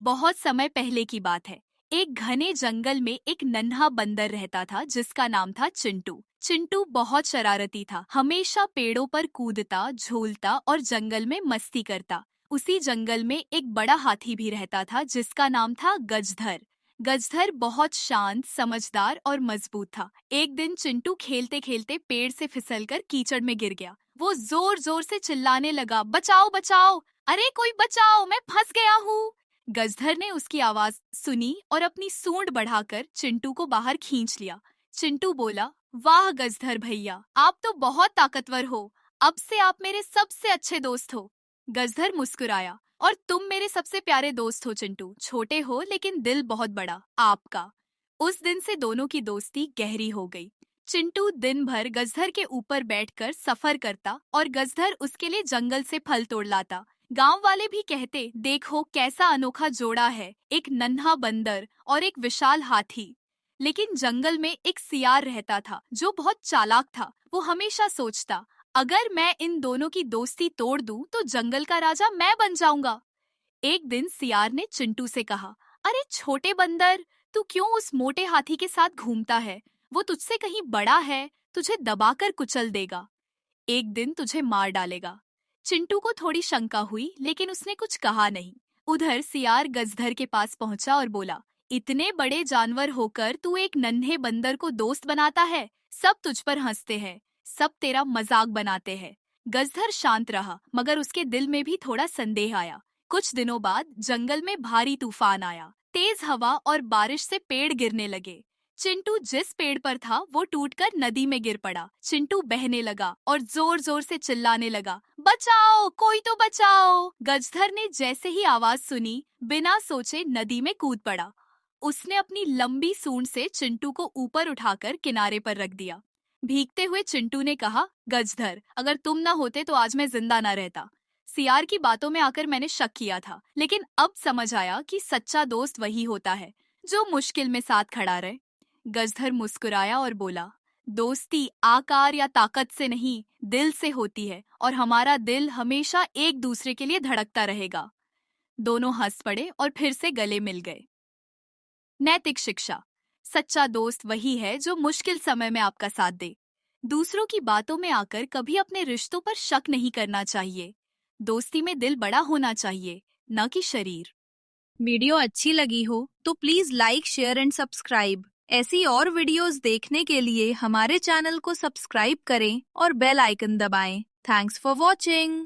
बहुत समय पहले की बात है। एक घने जंगल में एक नन्हा बंदर रहता था जिसका नाम था चिंटू। चिंटू बहुत शरारती था, हमेशा पेड़ों पर कूदता, झूलता और जंगल में मस्ती करता। उसी जंगल में एक बड़ा हाथी भी रहता था जिसका नाम था गजधर। गजधर बहुत शांत, समझदार और मजबूत था। एक दिन चिंटू खेलते खेलते पेड़ से फिसलकर कीचड़ में गिर गया। वो जोर जोर से चिल्लाने लगा, बचाओ बचाओ, अरे कोई बचाओ, मैं फंस गया हूँ। गजधर ने उसकी आवाज सुनी और अपनी सूंड बढ़ाकर चिंटू को बाहर खींच लिया। चिंटू बोला, वाह गजधर भैया, आप तो बहुत ताकतवर हो। अब से आप मेरे सबसे अच्छे दोस्त हो। गजधर मुस्कुराया, और तुम मेरे सबसे प्यारे दोस्त हो चिंटू। छोटे हो लेकिन दिल बहुत बड़ा आपका। उस दिन से दोनों की दोस्ती गहरी हो गई। चिंटू दिन भर गजधर के ऊपर बैठकर सफर करता और गजधर उसके लिए जंगल से फल तोड़ लाता। गांव वाले भी कहते, देखो कैसा अनोखा जोड़ा है, एक नन्हा बंदर और एक विशाल हाथी। लेकिन जंगल में एक सियार रहता था जो बहुत चालाक था। वो हमेशा सोचता, अगर मैं इन दोनों की दोस्ती तोड़ दूं तो जंगल का राजा मैं बन जाऊंगा। एक दिन सियार ने चिंटू से कहा, अरे छोटे बंदर, तू क्यों उस मोटे हाथी के साथ घूमता है? वो तुझसे कहीं बड़ा है, तुझे दबाकर कुचल देगा, एक दिन तुझे मार डालेगा। चिंटू को थोड़ी शंका हुई लेकिन उसने कुछ कहा नहीं। उधर सियार गजधर के पास पहुंचा और बोला, इतने बड़े जानवर होकर तू एक नन्हे बंदर को दोस्त बनाता है। सब तुझ पर हंसते हैं, सब तेरा मजाक बनाते हैं। गजधर शांत रहा मगर उसके दिल में भी थोड़ा संदेह आया। कुछ दिनों बाद जंगल में भारी तूफान आया। तेज हवा और बारिश से पेड़ गिरने लगे। चिंटू जिस पेड़ पर था वो टूटकर नदी में गिर पड़ा। चिंटू बहने लगा और जोर जोर से चिल्लाने लगा, बचाओ, कोई तो बचाओ। गजधर ने जैसे ही आवाज सुनी, बिना सोचे नदी में कूद पड़ा। उसने अपनी लंबी सूंड से चिंटू को ऊपर उठाकर किनारे पर रख दिया। भीगते हुए चिंटू ने कहा, गजधर, अगर तुम न होते तो आज मैं जिंदा न रहता। सियार की बातों में आकर मैंने शक किया था, लेकिन अब समझ आया कि सच्चा दोस्त वही होता है जो मुश्किल में साथ खड़ा रहे। गजधर मुस्कुराया और बोला, दोस्ती आकार या ताकत से नहीं, दिल से होती है, और हमारा दिल हमेशा एक दूसरे के लिए धड़कता रहेगा। दोनों हंस पड़े और फिर से गले मिल गए। नैतिक शिक्षा। सच्चा दोस्त वही है जो मुश्किल समय में आपका साथ दे। दूसरों की बातों में आकर कभी अपने रिश्तों पर शक नहीं करना चाहिए। दोस्ती में दिल बड़ा होना चाहिए, न कि शरीर। वीडियो अच्छी लगी हो तो please like, share and subscribe. ऐसी और वीडियोस देखने के लिए हमारे चैनल को सब्सक्राइब करें और बेल आइकन दबाएं। Thanks for watching.